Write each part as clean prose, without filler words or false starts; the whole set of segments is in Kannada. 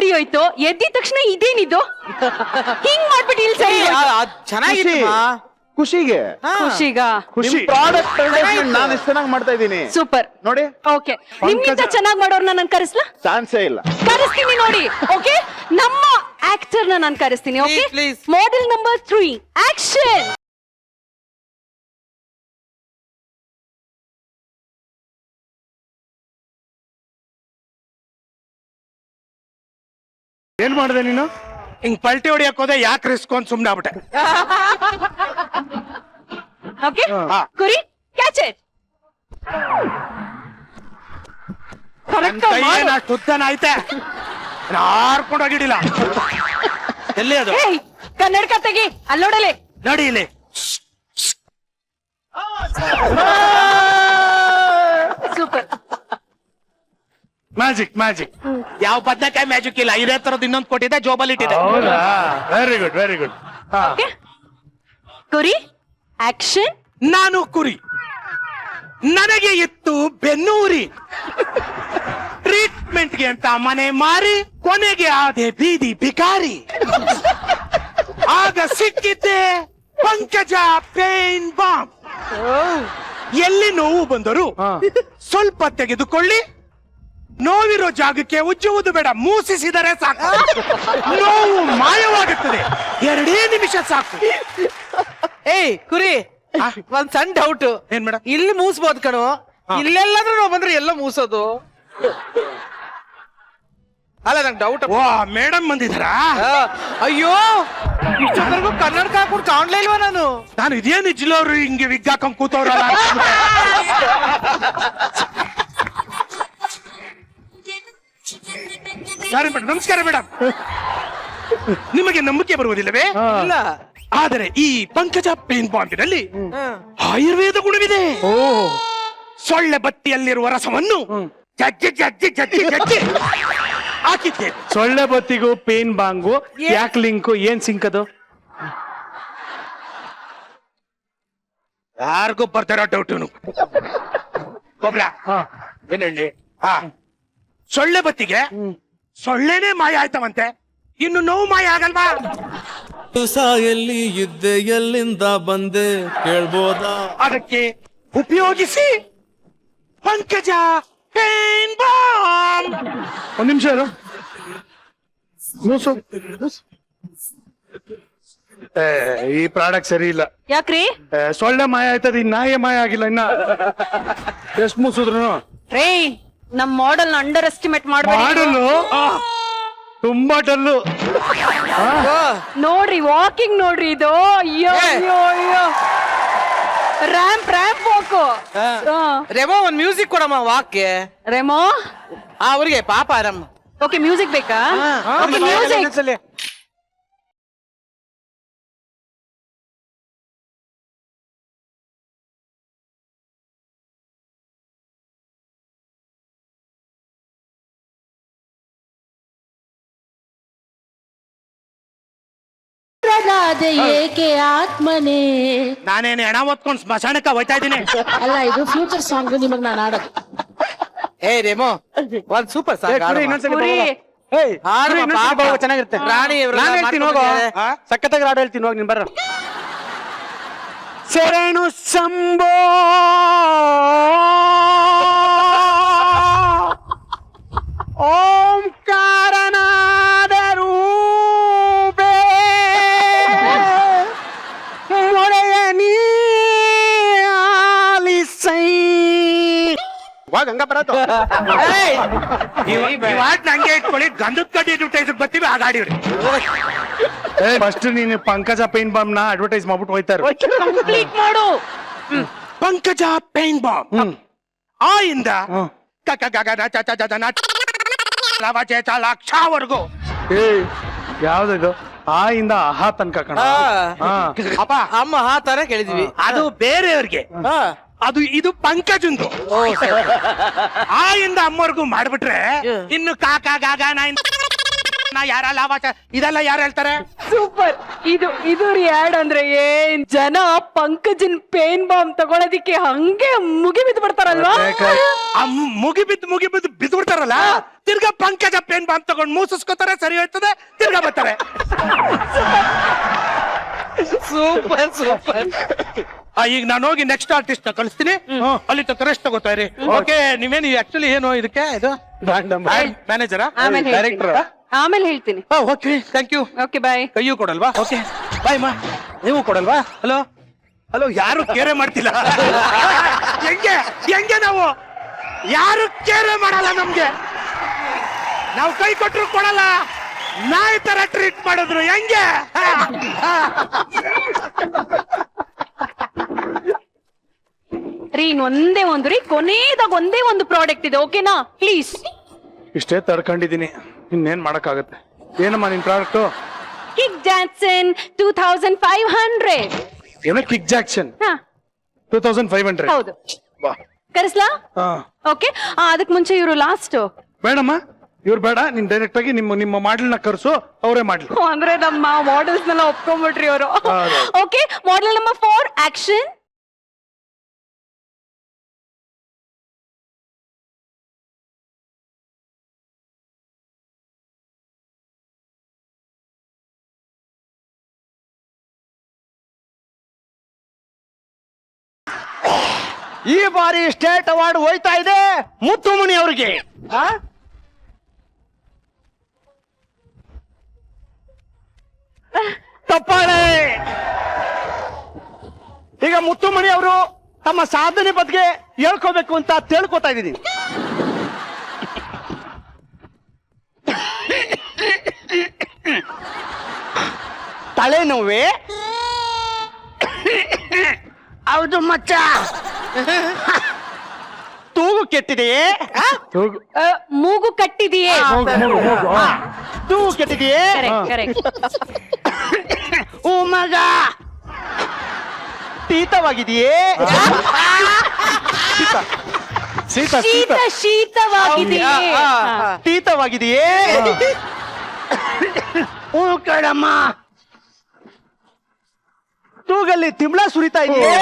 ಸರಿ ಹೋಯ್ತು, ಎದ್ದಿದ ತಕ್ಷಣ ಇದೇನಿದು ಹಿಂಗ್ ಮಾಡ್ಬಿಟ್ಟು ಇಲ್ಲಿ ಸರಿ ಚೆನ್ನಾಗಿದೆ ಖುಷಿಗೆ ಖುಷಿ ಪ್ರಾಡಕ್ಟ್ ನಾನು ಇಷ್ಟು ಚೆನ್ನಾಗಿ ಮಾಡ್ತಾ ಇದ್ದೀನಿ. ಸೂಪರ್ ನೋಡಿ. ಓಕೆ, ನಿಮ್ಗಿಂತ ಚೆನ್ನಾಗಿ ಮಾಡೋರ್ನ ನಾನು ಕರೆಸ್ಲಾ? ಚಾನ್ಸೇ ಇಲ್ಲ. ಕರೆಸ್ತೀನಿ ನೋಡಿ. ಓಕೆ, ನಮ್ಮ ಆಕ್ಟರ್ ನ ನಾನು ಕರೆಸ್ತೀನಿ. Okay, model number 3 action. ಏನ್ ಮಾಡಿದೆ ನೀನು? ಹಿಂಗ್ ಪಲ್ಟಿ ಹೊಡಿಯಕ್ ಹೋದೆ, ಯಾಕೆ ರಿಸ್ಕ್ ಅಂತ ಸುಮ್ನೆ ಆಗ್ಬಿಟ್ಟೆ. ಓಕೆ, ಕುರಿ ಕ್ಯಾಚ್ ಇಟ್. ತುತ್ತನ ಐತೆ, ಹಾರ್ಕೊಂಡು ಹೋಗಿಡಿಲ್ಲ. ಎಲ್ಲಿ ಅದು? ಕನ್ನಡಕ ತೆಗಿ, ಅಲ್ಲೋಡಲೆ ನೋಡಿ ಇಲ್ಲಿ. ಸೂಪರ್. Magic magic. ಯಾವ ಬದನೆಕಾಯಿ ಮ್ಯಾಜಿಕ್ ಇಲ್ಲ. ಇದೇ ತರದ್ ಇನ್ನೊಂದು ಕೊಟ್ಟಿದೆ, ಜೋಬಲ್ ಇಟ್ಟಿದೆ. Very good very good. ಕುರಿ ಆಕ್ಷನ್. ನಾನು ಕುರಿ, ನನಗೆ ಇತ್ತು ಬೆನ್ನೂರಿ. ಟ್ರೀಟ್ಮೆಂಟ್ಗೆ ಅಂತ ಮನೆ ಮಾರಿ, ಕೊನೆಗೆ ಆದೆ ಬೀದಿ ಬಿಕಾರಿ. ಆಗ ಸಿಕ್ಕಿದ್ದೆ ಪಂಕಜ ಪೇನ್ ಬಾಂಬ್. ಎಲ್ಲಿ ನೋವು ಬಂದರು ಸ್ವಲ್ಪ ತೆಗೆದುಕೊಳ್ಳಿ, ನೋವಿರೋ ಜಾಗಕ್ಕೆ ಉಜ್ಜುವುದು ಬೇಡ, ಮೂಸಿಸಿದರೆ ಸಾಕು, ನೋವು ಮಾಯವಾಗುತ್ತದೆ. 2 ನಿಮಿಷ ಸಾಕು. ಏಯ್ ಕುರಿ, ಒಂದ್ ಸಣ್ಣ ಡೌಟ್. ಏನ್ ಮೇಡಮ್? ಇಲ್ಲಿ ಮೂಸ್ಬೋದು ಕಣೋ, ಇಲ್ಲೆಲ್ಲಾದ್ರೂ ನಾವು ಬಂದ್ರೆ ಎಲ್ಲ ಮೂಸೋದು. ಅಲ್ಲ ನಂಗೆ ಡೌಟ್. ಓ ಮೇಡಮ್ ಬಂದಿದ್ದಾರಾ? ಅಯ್ಯೋ, ಇಷ್ಟೊಂದರ್ಗು ಕನ್ನಡಕ ಹಾಕೊಂಡು ಕಾಣ್ಲೇ ಇಲ್ವಾ ನಾನು? ನಾನು ಇದೇನು ಇಜ್ಲವ್ರು ಹಿಂಗೆ ವಿಗ್ ಹಾಕೊಂಡ್ ಕೂತವ್ರಲ್ಲ. ಸಾರಿ ಮೇಡಮ್, ನಮಸ್ಕಾರ ಮೇಡಮ್. ನಿಮಗೆ ನಂಬಿಕೆ ಬರುವುದಿಲ್ಲವೇ? ಇಲ್ಲ. ಆದರೆ ಈ ಪಂಕಜ ಪೇನ್ ಬಾಂಬಿನಲ್ಲಿ ಆಯುರ್ವೇದ ಗುಣವಿದೆ. ಸೊಳ್ಳೆ ಬತ್ತಿಯಲ್ಲಿರುವ ರಸವನ್ನು ಜಜ್ಜಿ ಜಜ್ಜಿ ಜಜ್ಜಿ ಜಜ್ಜಿ ಹಾಕಿದ್ದೆ. ಸೊಳ್ಳೆ ಬತ್ತಿಗೂ ಪೇನ್ ಬಾಂಗು ಯಾಕೆ ಲಿಂಕು? ಏನ್ ಸಿಂಕ್ ಅದು? ಯಾರಿಗೂ ಬರ್ತಾರೋ ಡೌಟ್. ಗೊಬ್ಬರ ಏನೇಳಿ. ಸೊಳ್ಳೆ ಬತ್ತಿಗೆ ಸೊಳ್ಳೆನೇ ಮಾಯ ಆಯ್ತವಂತೆ, ಇನ್ನು ನೋವು ಮಾಯ ಆಗಲ್ವಾ? ಎಲ್ಲಿ ಇದ್ದೆ, ಎಲ್ಲಿಂದ ಬಂದೆ ಕೇಳ್ಬೋದಾ? ಅದಕ್ಕೆ ಉಪಯೋಗಿಸಿ ಪಂಕಜ ಪೇನ್ ಬಾಂಬ್. ಒಂದ್ ನಿಮಿಷ ಇರು. ಈ ಪ್ರಾಡಕ್ಟ್ ಸರಿ ಇಲ್ಲ. ಯಾಕ್ರಿ? ಸೊಳ್ಳೆ ಮಾಯ ಆಯ್ತದ, ಈ ನಾಯಿ ಮಾಯ ಆಗಿಲ್ಲ ಇನ್ನ. ಎಷ್ಟ್ ಮೂಸಿದ್ರು ರೇ, ನಮ್ ಮಾಡೆಲ್ ಅಂಡರ್ ಎಸ್ಟಿಮೇಟ್ ಮಾಡ್ಬೇಡಿ. ಮಾಡಲು ತುಂಬಾ ಡಲ್ಲು. ನೋಡ್ರಿ, ವಾಕಿಂಗ್ ನೋಡ್ರಿ ಇದು. ಅಯ್ಯೋ ಅಯ್ಯೋ ಅಯ್ಯೋ, ರ್ಯಾಂಪ್ ವಾಕು. ರೆಮೋ ಒಂದ್ ಮ್ಯೂಸಿಕ್ ಕೊಡಮ್ಮ ವಾಕ್ಗೆ. ರೆಮೋ ಅವ್ರಿಗೆ ಪಾಪ ಆರಾಮ. ಓಕೆ, ಮ್ಯೂಸಿಕ್ ಬೇಕಾ? ಮ್ಯೂಸಿಕ್. ಏಕೆ ಆತ್ಮನೇ. ನಾನೇನು ಹೆಣ ಹೊತ್ಕೊಂಡು ಸ್ಮಶಾನಕ್ಕೆ ಹೋಯ್ತಾ ಇದ್ದೀನಿ. ಅಲ್ಲ, ಇದು ಫ್ಯೂಚರ್ ಸಾಂಗ್ ನಿಮಗ್ ನಾನು ಆಡೋದು. ಏ ರೆಮೋ, ಒಂದ್ ಸೂಪರ್ ಸಾಂಗ್ ಚೆನ್ನಾಗಿರುತ್ತೆ. ರಾಣಿ ಸಖತ್ತಾಗಿ ಹಾಡು ಹೇಳ್ತೀನಿ ಹೋಗಿ. ನೀನ್ ಬರ್ರ. ಶರಣು ಶಂಭೋ ಓಂಕಾರನಾದ ರೂಪೇ ಮೊಳೆಯ ನೀ ಆಲಿಸೈ. ಗಂಗಾ ಬರತ್ತು ನಂಗೆ ಇಟ್ಕೊಳ್ಳಿ, ಗಂಧದ ಕಡ್ಡಿ ಅಡ್ವರ್ಟೈಸ್ ಬರ್ತೀವಿ, ಆ ಗಾಡಿವ್ರಿ. ಫಸ್ಟ್ ನೀನು ಪಂಕಜ ಪೇನ್ ಬಾಂಬ್ ನ ಅಡ್ವರ್ಟೈಸ್ ಮಾಡ್ಬಿಟ್ಟು ಹೋಯ್ತಾರೆ. ಕಂಪ್ಲೀಟ್ ಮಾಡು. ಪಂಕಜ ಪೇನ್ ಬಾಂಬ್ ಆ ಇಂದ ಲಕ್ಷವರೆಗೂ. ಯಾವ್ದು? ಆ ಇಂದ ಆಹಾ ತನಕ ಕಣ. ಅಪ್ಪ ಅಮ್ಮ ಆ ತರ ಕೇಳಿದ್ವಿ. ಅದು ಬೇರೆಯವ್ರಿಗೆ, ಅದು ಇದು ಪಂಕಜಂದು. ಆ ಇಂದ ಅಮ್ಮವರೆಗೂ ಮಾಡ್ಬಿಟ್ರೆ ಇನ್ನು ಕಾಕ ಗಾಗ ನಾ ಯಾರಲ್ಲ ಇದೆಲ್ಲ ಯಾರು ಹೇಳ್ತಾರೆ? ಸೂಪರ್. ಇದು ರೀ ಆಡ್ ಅಂದ್ರೆ ಏನ್ ಜನ ಪಂಕಜನ್ ಪೇನ್ ಬಾಂಬ್ ತಗೊಳೋದಿಕ್ಕೆ ಹಂಗೆ ಮುಗಿ ಬಿದ್ದು ಬಿಡ್ತಾರಲ್ವಾ? ಆ ಮುಗಿ ಬಿದ್ದು ಬಿಡ್ತಾರಲ್ಲ, ತಿರ್ಗಾ ಪಂಕಜ ಪೇನ್ ಬಾಂಬ್ ತಗೊಂಡು ಮೂಸಿಸ್ಕೋತಾರೆ, ಸರಿ ಹೋಯ್ತದೆ, ತಿರ್ಗಾ ಬರ್ತಾರೆ. Super super. ಈಗ ನಾನು ಹೋಗಿ ನೆಕ್ಸ್ಟ್ ಆರ್ಟಿಸ್ಟ್ ನ ಕಳಿಸ್ತೀನಿ, ಅಲ್ಲಿ ತನಕ ರೆಸ್ಟ್ ತಗೋತಾ ಇರಿ. ಓಕೆ, ನೀವೇನು ಆಕ್ಚುಲಿ ಏನು ಇದಕ್ಕೆ ಇದು ಮ್ಯಾನೇಜರಾ, ಆಮೇಲೆ ಹೇಳ್ತೀನಿ. Okay, thank you. Okay, bye. ಕೈಯೂ ಕೊಡಲ್ವಾ? ಓಕೆ, ಬಾಯ್ ಮಾ. ನೀವು ಕೊಡಲ್ವಾ? ಹಲೋ ಯಾರು ಕೇರೆ ಮಾಡ್ತಿಲ್ಲ. ಹೆಂಗೆ ನಾವು ಯಾರು ಕೇರೆ ಮಾಡಲ್ಲ. ನಮ್ಗೆ ನಾವು ಕೈ ಕೊಟ್ರು ಕೊಡಲ್ಲ, ನಾಯಿ ತರ ಟ್ರೀಟ್ ಮಾಡಿದ್ರು. ಹೆಂಗೆ ರೀ ಒಂದೇ ಒಂದೇ ಒಂದು ಪ್ರಾಡಕ್ಟ್ ಇದೆ, ಓಕೆನಾ? ಪ್ಲೀಸ್. ಇಷ್ಟೇ ತಡ್ಕೊಂಡಿದೀನಿ, ಇನ್ನೇನ್ ಮಾಡಕ್ಕಾಗತ್ತೆ. ಏನಮ್ಮ ನಿನ್ ಪ್ರಾಡಕ್ಟ್? Kick Johnson 2500. ಏನೋ ಕಿಕ್ ಜಾಕ್ಸನ್ ಹಾ 2500. ಹೌದು. ಕರೆಸ್ಲಾ? ಓಕೆ, ಅದಕ್ ಮುಂಚೆ ಇವರು ಲಾಸ್ಟ್. ಬೇಡಮ್ಮ, ಇವ್ರು ಬೇಡ. ನೀನ್ ಡೈರೆಕ್ಟ್ ಆಗಿ ನಿಮ್ಮ ಮಾಡೆಲ್ ನ ಕರ್ಸು, ಅವರೇ ಮಾಡ್ಲಿ. ಅಂದ್ರೆ ನಮ್ಮ ಮಾಡೆಲ್ಸ್ ನೆಲ್ಲ ಒಪ್ಕೊಂಡ್ಬಿಟ್ರಿ ಅವರು. Okay, model number 4, action. ಈ ಬಾರಿ ಸ್ಟೇಟ್ ಅವಾರ್ಡ್ ಹೋಯ್ತಾ ಇದೆ ಮುತ್ತುಮಣಿ ಅವ್ರಿಗೆ. ತಪ್ಪಾಳೆ. ಈಗ ಮುತ್ತುಮಣಿ ಅವರು ತಮ್ಮ ಸಾಧನೆ ಬಗ್ಗೆ ಹೇಳ್ಕೋಬೇಕು ಅಂತ ತಿಳ್ಕೊತಾ ಇದ್ದೀನಿ. ತಲೆನೋವೆ? ಹೌದು ಮಚ್ಚ. ತೂಗು ಕೆಟ್ಟಿದೆಯೇ? ಮೂಗು ಕಟ್ಟಿದೆಯೇ? ತೂಗು ಕೆಟ್ಟಿದೆಯೇ? ಕರೆಕ್ಟ್. ಓ ಮಗ, ಶೀತವಾಗಿದೆಯೇ? ಶೀತವಾಗಿದೆಯೇ? ಶೀತವಾಗಿದೆಯೇ? ಓ ಕಡಮ್ಮ, ತೂಗಲ್ಲಿ ತಿಂಬಳ ಸುರಿತಾ ಇದೆಯೇ?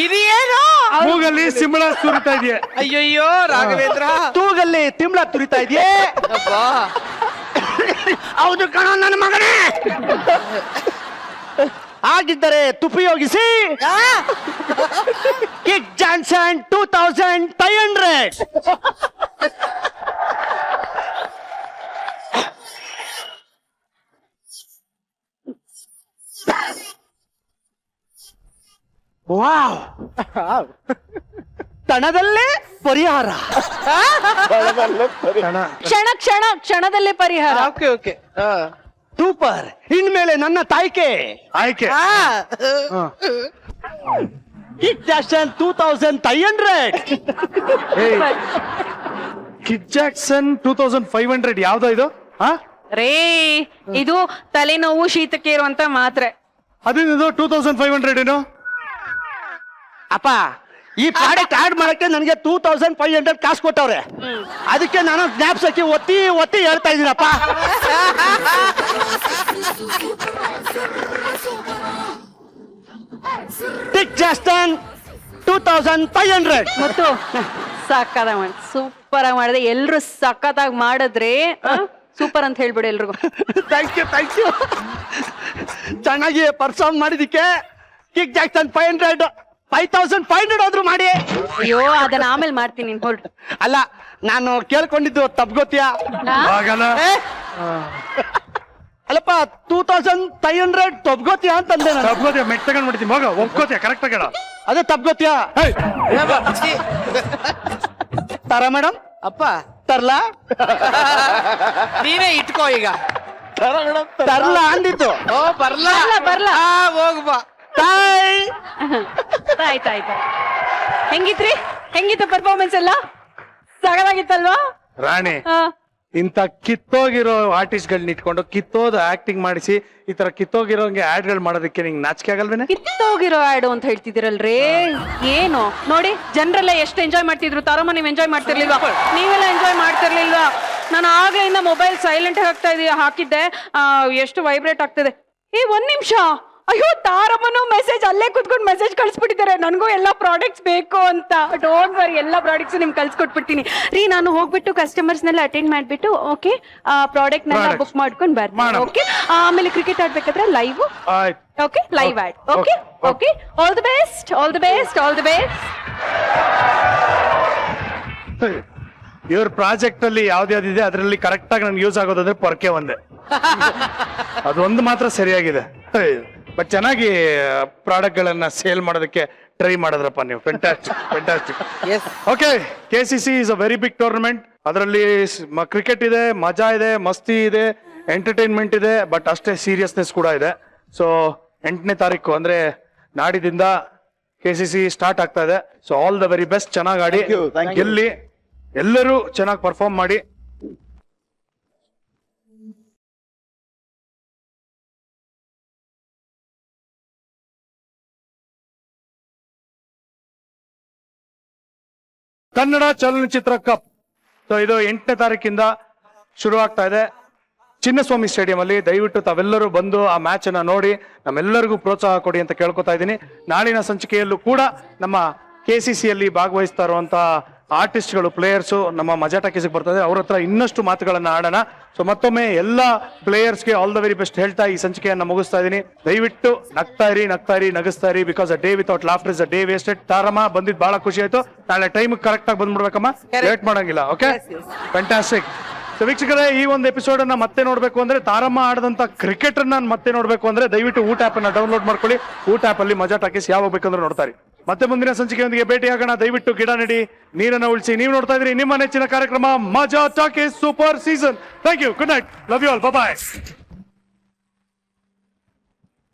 ಇದೇನು? ಮೂಗಲ್ಲಿ ಸಿಂಬಳ ಸುರಿತಾ ಇದೆಯೇ? ಅಯ್ಯಯ್ಯೋ ರಾಘವೇಂದ್ರ, ತೂಗಲ್ಲಿ ತಿಂಬಳ ತುರಿತಾ ಇದೆಯೇ? ಹೌದು ಕಣ ನನ್ನ ಮಗನೇ. ಆಗಿದ್ದರೆ ತುಪಯೋಗಿಸಿ ಕಿಕ್ ಜಾನ್ಸನ್ 2500. ವಾವ್, ತಣದಲ್ಲೇ ಪರಿಹಾರ. ಕ್ಷಣದಲ್ಲೇ ಪರಿಹಾರ. Okay okay, super. ಇನ್ಮೇಲೆ ನನ್ನ ತಾಯ್ಕೆ ಆಯ್ಕೆ. Kick Johnson 2500. ಕಿಕ್ ಜಾಕ್ಸನ್ 2500 ಯಾವ್ದೋ ಇದು? ರೇ, ಇದು ತಲೆನೋವು ಶೀತಕ್ಕೆ ಇರುವಂತ ಮಾತ್ರೆ. ಅದೇನಿದು 2500 ಏನು? ಅಪ್ಪ, ಈ ಪ್ರಾಡಕ್ಟ್ ಆಡ್ ಮಾಡಕ್ಕೆ ನನಗೆ 2500 ಕಾಸು ಕೊಟ್ಟವ್ರೆ. ಅದಕ್ಕೆ ನಾನು ಜ್ಞಾಪಕಕ್ಕೆ ಒತ್ತಿ ಹೇಳ್ತಾ ಇದ್ದೀನಪ್ಪ. Kick Johnson 2500. ಮತ್ತು ಸಕ್ಕತ್ತಾಗಿ ಮಾಡಿ, ಸೂಪರ್ ಆಗಿ ಮಾಡಿದೆ. ಎಲ್ರು ಸಕ್ಕತ್ತಾಗಿ ಮಾಡಿದ್ರೆ ಸೂಪರ್ ಅಂತ ಹೇಳ್ಬಿಡಿ ಎಲ್ರಿಗೂ. Thank you. ಚೆನ್ನಾಗಿ ಪರ್ಫಾರ್ಮ್ ಮಾಡಿದಕ್ಕೆ ಕಿಕ್ ಜಾನ್ಸನ್ 5500 ಆದ್ರೂ ಮಾಡಿ. ಅಯ್ಯೋ, ಅದನ್ನ ಆಮೇಲೆ ಮಾಡ್ತೀನಿ, ನೀನ್ ಹೊರಟು. ಅಲ್ಲ, ನಾನು ಕೇಳ್ಕೊಂಡಿದ್ದು ತಪ್ಗೊತ್ತೀಯಾ? ಆಗಲ್ಲ. ಅಲ್ಲಪ್ಪ, 2500 ತಪ್ಗೊತ್ತೀಯಾ ಅಂತಂದೆ ನಾನು. ತಪ್ಕೋತೀಯ, ಮೆಟ್ ತಗೊಂಡ್ ಮಾಡ್ತೀನಿ. ಮಗ ಒಪ್ಕೋತೀಯ, ಕರೆಕ್ಟ್ ಆಗಿ ಹೇಳ. ಅದೇ ತಪ್ಗೊತ್ತೀಯಾ? ತರ ಮೇಡಮ್, ಅಪ್ಪ ತರ್ಲಾ? ನೀನೇ ಇಟ್ಕೋ ಈಗ. ತರ್ಲಾ ಅಂದಿತ್ತು. ಓ ಬರ್ಲಾ ಬರ್ಲಾ. ಹೋಗ್ಬಾ. ಆಯ್ತಾಯ್ತು. ಹೆಂಗಿತ್ತು ಪರ್ಫಾರ್ಮೆನ್ಸ್ ಎಲ್ಲ? ಸಗದಾಗಿತ್ತಲ್ವಾ? ರಾಣಿ, ಇಂಥ ಕಿತ್ತೋಗಿರೋ ಆರ್ಟಿಸ್ಟ್ಗಳನ್ನ ಇಟ್ಕೊಂಡು ಕಿತ್ತೋದು ಆಕ್ಟಿಂಗ್ ಮಾಡಿಸಿ ಈ ತರ ಕಿತ್ತೋಗಿರೋಂಗೆ ಆಡ್ಗಳು ಮಾಡೋದಕ್ಕೆ ನಿಂಗೆ ನಾಚಿಕೆ ಆಗಲ್ವೇನೆ? ಕಿತ್ತೋಗಿರೋ ಆಡು ಅಂತ ಹೇಳ್ತಿದ್ದೀರಲ್ರಿ, ಏನು ನೋಡಿ ಜನರೆಲ್ಲ ಎಷ್ಟು ಎಂಜಾಯ್ ಮಾಡ್ತಿದ್ರು. ತಾರಮ್ಮ ನೀವು ಎಂಜಾಯ್ ಮಾಡ್ತಿರ್ಲಿಲ್ವಾ? ನೀವೆಲ್ಲ ಎಂಜಾಯ್ ಮಾಡ್ತಿರ್ಲಿಲ್ವಾ? ನಾನು ಆಗ್ಲಿಂದ ಮೊಬೈಲ್ ಸೈಲೆಂಟ್ ಹಾಕಿದ್ದೆ, ಎಷ್ಟು ವೈಬ್ರೇಟ್ ಆಗ್ತಿದೆ. ಒಂದ್ ನಿಮಿಷ, ಅಯ್ಯೋ ತಾರಮ್ಮನು ಮೆಸೇಜ್ ಅಲ್ಲೇ ಕುತ್ಕೊಂಡು ಮೆಸೇಜ್ ಕಳ್ಸ್ಬಿಟ್ಟಿದ್ದಾರೆ, ನನಗೂ ಎಲ್ಲ ಪ್ರಾಡಕ್ಟ್ಸ್ ಬೇಕು ಅಂತ. ಡೋಂಟ್ ವರಿ, ಎಲ್ಲ ಪ್ರಾಡಕ್ಟ್ಸ್ ನಿಮ್ಗೆ ಕಳ್ಸ್ಕೊಟ್ಬಿಡ್ತೀನಿ ರೀ. ನಾನು ಹೋಗ್ಬಿಟ್ಟು ಕಸ್ಟಮರ್ಸ್ನೆಲ್ಲ ಅಟೆಂಡ್ ಮಾಡ್ಬಿಟ್ಟು ಓಕೆ ಪ್ರಾಡಕ್ಟ್ನೆಲ್ಲ ಬುಕ್ ಮಾಡ್ಕೊಂಡು ಬರ್ತೀನಿ. ಓಕೆ, ಆಮೇಲೆ ಕ್ರಿಕೆಟ್ ಆಡ್ಬೇಕಾದ್ರೆ ಲೈವ್. ಆಯ್ತು. ಓಕೆ, ಲೈವ್ ಆಡ್. Okay okay, all the best, all the best, all the best. ಇವ್ರ ಪ್ರಾಜೆಕ್ಟ್ ಅಲ್ಲಿ ಯಾವ್ದ್ಯಾವ್ದಿದೆ ಅದರಲ್ಲಿ ಕರೆಕ್ಟ್ ಆಗಿ ನನ್ಗೆ ಯೂಸ್ ಆಗೋದಂದ್ರೆ ಪೊರ್ಕೆ ಒಂದೇ, ಅದೊಂದು ಮಾತ್ರ ಸರಿಯಾಗಿದೆ. ಬಟ್ ಚೆನ್ನಾಗಿ ಪ್ರಾಡಕ್ಟ್ ಗಳನ್ನ ಸೇಲ್ ಮಾಡೋದಕ್ಕೆ ಟ್ರೈ ಮಾಡಿದ್ರಪ್ಪ ನೀವು. Fantastic, fantastic. Okay, KCC is a very big tournament. ಅದರಲ್ಲಿ ಕ್ರಿಕೆಟ್ ಇದೆ, ಮಜಾ ಇದೆ, ಮಸ್ತಿ ಇದೆ, ಎಂಟರ್ಟೈನ್ಮೆಂಟ್ ಇದೆ, ಬಟ್ ಅಷ್ಟೇ ಸೀರಿಯಸ್ನೆಸ್ ಕೂಡ ಇದೆ. ಸೊ 8ನೇ ತಾರೀಕು ಅಂದ್ರೆ ನಾಡಿದಿಂದ KCC ಸ್ಟಾರ್ಟ್ ಆಗ್ತಾ ಇದೆ. So all the very best. ಚೆನ್ನಾಗಿ ಆಡಿ, ಗೆಲ್ಲಿ, ಎಲ್ಲರೂ ಚೆನ್ನಾಗಿ ಪರ್ಫಾರ್ಮ್ ಮಾಡಿ. ಕನ್ನಡ ಚಲನಚಿತ್ರ ಕಪ್ ಇದು 8ನೇ ತಾರೀಕಿಂದ ಶುರು ಆಗ್ತಾ ಇದೆ ಚಿನ್ನಸ್ವಾಮಿ ಸ್ಟೇಡಿಯಂ ಅಲ್ಲಿ. ದಯವಿಟ್ಟು ತಾವೆಲ್ಲರೂ ಬಂದು ಆ ಮ್ಯಾಚ್ ಅನ್ನ ನೋಡಿ ನಮ್ಮೆಲ್ಲರಿಗೂ ಪ್ರೋತ್ಸಾಹ ಕೊಡಿ ಅಂತ ಕೇಳ್ಕೊತಾ ಇದ್ದೀನಿ. ನಾಳಿನ ಸಂಚಿಕೆಯಲ್ಲೂ ಕೂಡ ನಮ್ಮ KCC ಯಲ್ಲಿ ಭಾಗವಹಿಸ್ತಾ ಇರುವಂತಹ ಆರ್ಟಿಸ್ಟ್ಗಳು, ಪ್ಲೇಯರ್ಸ್ ನಮ್ಮ ಮಜಾ ಟಾಕೀಸ್ಗೆ ಬರ್ತದೆ. ಅವ್ರ ಹತ್ರ ಇನ್ನಷ್ಟು ಮಾತುಗಳನ್ನ ಆಡೋಣ. ಸೊ ಮತ್ತೊಮ್ಮೆ ಎಲ್ಲ ಪ್ಲೇಯರ್ಸ್ಗೆ ಆಲ್ ದ ವೆರಿ ಬೆಸ್ಟ್ ಹೇಳ್ತಾ ಈ ಸಂಚಿಕೆಯನ್ನ ಮುಗಿಸ್ತಾ ಇದ್ದೀನಿ. ದಯವಿಟ್ಟು ನಗ್ತಾ ಇರಿ, ನಗಿಸ್ತಾ ಇರಿ. Because a day without laughter is a day wasted. ತಾರಮ್ಮ ಬಂದಿದ್ದು ಬಹಳ ಖುಷಿ ಆಯ್ತು. ನಾಳೆ ಟೈಮ್ ಕರೆಕ್ಟ್ ಆಗಿ ಬಂದ್ಬಿಡ್ಬೇಕಮ್ಮ, ಲೇಟ್ ಮಾಡಂಗಿಲ್ಲ. Okay, fantastic. ಸೊ ವೀಕ್ಷಕರೇ, ಈ ಒಂದು ಎಪಿಸೋಡ್ ಅನ್ನ ಮತ್ತೆ ನೋಡ್ಬೇಕು ಅಂದ್ರೆ, ತಾರಮ್ಮ ಆಡದಂತ ಕ್ರಿಕೆಟ್ ಅನ್ನ ಮತ್ತೆ ನೋಡ್ಬೇಕು ಅಂದ್ರೆ ದಯವಿಟ್ಟು ಊಟ ಆಪ್ ಅನ್ನ ಡೌನ್ಲೋಡ್ ಮಾಡ್ಕೊಳ್ಳಿ. ಊಟ ಆಪ್ ಅಲ್ಲಿ ಮಜಾ ಟಾಕೀಸ್ ಯಾವಾಗ ಬೇಕಂದ್ರೆ ನೋಡ್ತಾರೆ. ಮತ್ತೆ ಮುಂದಿನ ಸಂಚಿಕೆಯೊಂದಿಗೆ ಭೇಟಿಯಾಗೋಣ. ದಯವಿಟ್ಟು ಗಿಡ ನೆಡಿ, ನೀರನ್ನ ಉಳಿಸಿ. ನೀವು ನೋಡ್ತಾ ಇದ್ರಿ ನಿಮ್ಮ ನೆಚ್ಚಿನ ಕಾರ್ಯಕ್ರಮ Majaa Talkies super season. Thank you, good night, love you all, bye.